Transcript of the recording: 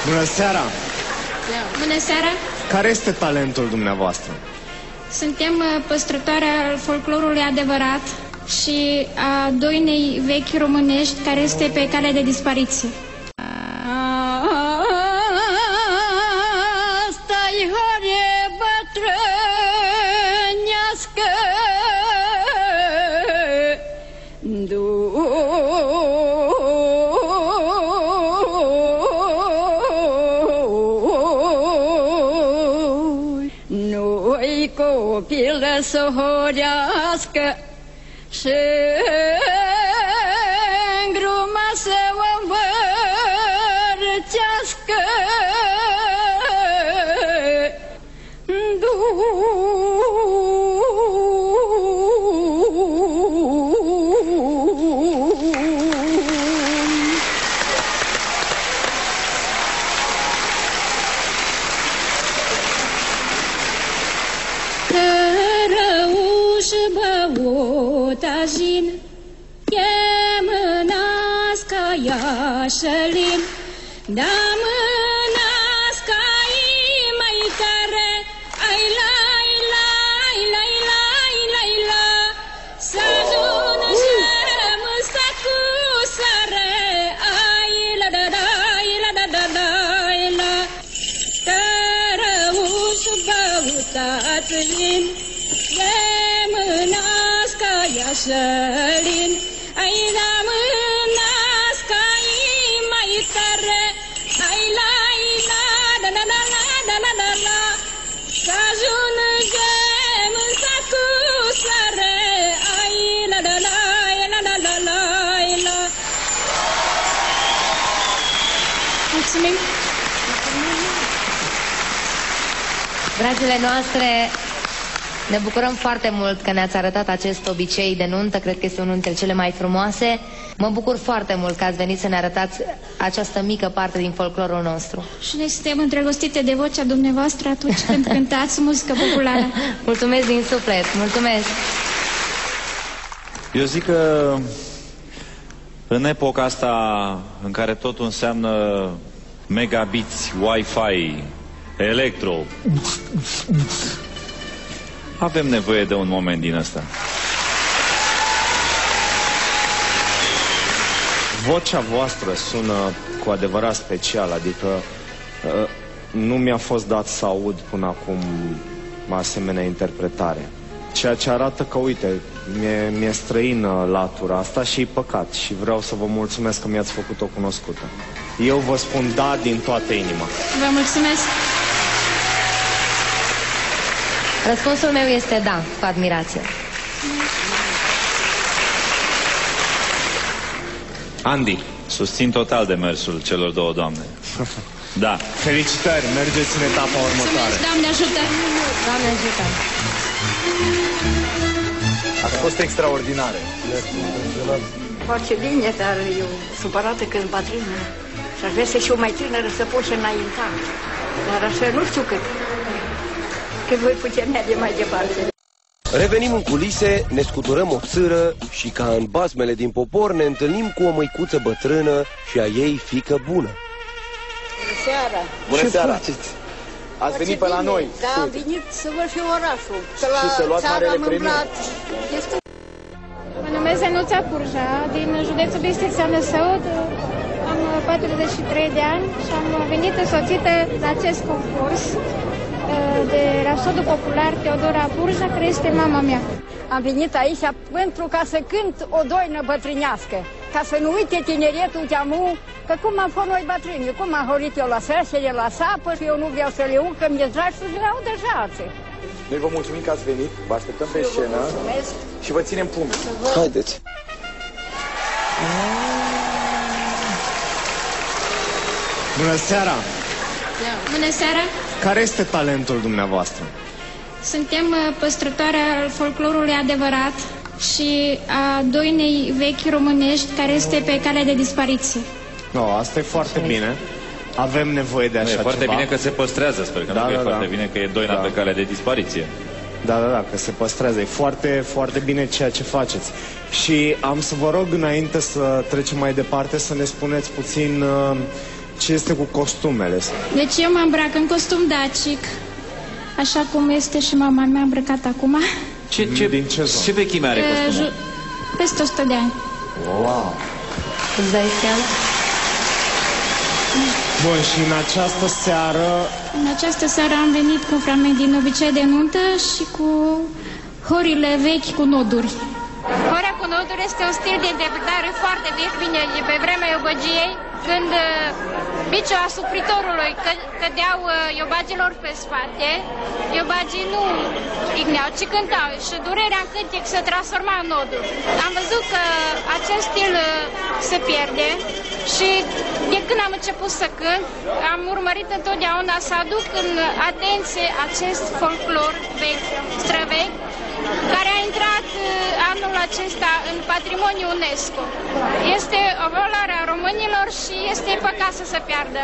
Bună seara! Bună seara! Care este talentul dumneavoastră? Suntem păstrătoarea folclorului adevărat și a doinei vechi românești care este pe cale de dispariție. Stai, hore bătrânească, nu-i copilă să horească și îngruma să o învârtească. Cărăuși băutăjin, e mânească iașălin, da mânească-i măicare, ai lai, lai, lai, lai, lai, la, să ajună și-mâsa cu sare, ai la da da, la da da da, la. Cărăuși băutăjin, e mânească iașălin, ai la mânească-i mai tare, ai la, da da da la, da la da la, să ajungem în sacu sare, ai la da la, la da da la, la. Mulțumim! Dragile noastre, ne bucurăm foarte mult că ne-ați arătat acest obicei de nuntă, cred că este unul dintre cele mai frumoase. Mă bucur foarte mult că ați venit să ne arătați această mică parte din folclorul nostru. Și noi suntem îndrăgostite de vocea dumneavoastră atunci când cântați muzică populară. Mulțumesc din suflet, mulțumesc! Eu zic că în epoca asta în care totul înseamnă megabiți, Wi-Fi, electro, avem nevoie de un moment din ăsta. Vocea voastră sună cu adevărat special, adică nu mi-a fost dat să aud până acum asemenea interpretare. Ceea ce arată că, uite, mi-e străină latura asta și e păcat și vreau să vă mulțumesc că mi-ați făcut-o cunoscută. Eu vă spun da din toată inima. Vă mulțumesc! Răspunsul meu este da, cu admirație. Andy. Susțin total demersul celor două doamne. Da. Felicitări, mergeți în etapa următoare. Doamne ajută! Doamne ajută! A fost extraordinare. Foarte bine, dar eu supărată când bătrână și aș vrea să fiu mai tânără să pot și înainta. Dar așa nu știu cât voi putea merge mai departe. Revenim în culise, ne scuturăm o țâră și ca în basmele din popor ne întâlnim cu o măicuță bătrână și a ei fiică bună. Bună seara! Bună seara! Ați venit pe la noi? Da, am venit să văd și orașul. Și să luați marele premiu. Mă numesc Zenuța Purja, din județul Bistrița Năsăud. Am 43 de ani și am venit însoțită la acest concurs de Rapsodul Popular Teodora Purja, care este mama mea. Am venit aici pentru ca să cânt o doină bătrânească, ca să nu uite tineretul teamu, că cum am fost noi bătrâni, cum am horit eu la săsele, la sapă și eu nu vreau să le urc, că mi-e dragi și vreau deja alții. Noi vă mulțumim că ați venit, vă așteptăm pe scenă și vă ținem pumni. Haideți! Bună seara! Bună seara! Care este talentul dumneavoastră? Suntem păstrătoarea folclorului adevărat și a doinei vechi românești care este pe cale de dispariție. No, asta e foarte bine. Avem nevoie de așa ceva. E foarte bine că se păstrează, sper că nu e foarte bine că e doina pe cale de dispariție. Da, că se păstrează. E foarte, foarte bine ceea ce faceți. Și am să vă rog, înainte să trecem mai departe, să ne spuneți puțin Ce este cu costumele? Deci eu mă îmbrac în costum dacic, așa cum este și mama mea îmbrăcat acum. Ce vechime are costumul? Peste 100 de ani. Wow! Îți dai seama? Bun, și în această seară... În această seară am venit cu fragment din obicei de nuntă și cu horile vechi cu noduri. Horea cu noduri este un stil de interpretare foarte vechi, bine, pe vremea iobăgiei, când biciul asupritorului cădeau iobagilor pe spate, iobagii nu igneau, ci cântau și durerea în cântec se transforma în noduri. Am văzut că acest stil se pierde și de când am început să cânt, am urmărit întotdeauna să aduc în atenție acest folclor vechi, străvechi, care a intrat anul acesta în patrimoniul UNESCO. Este o valoare a românilor și este păcat să se piardă.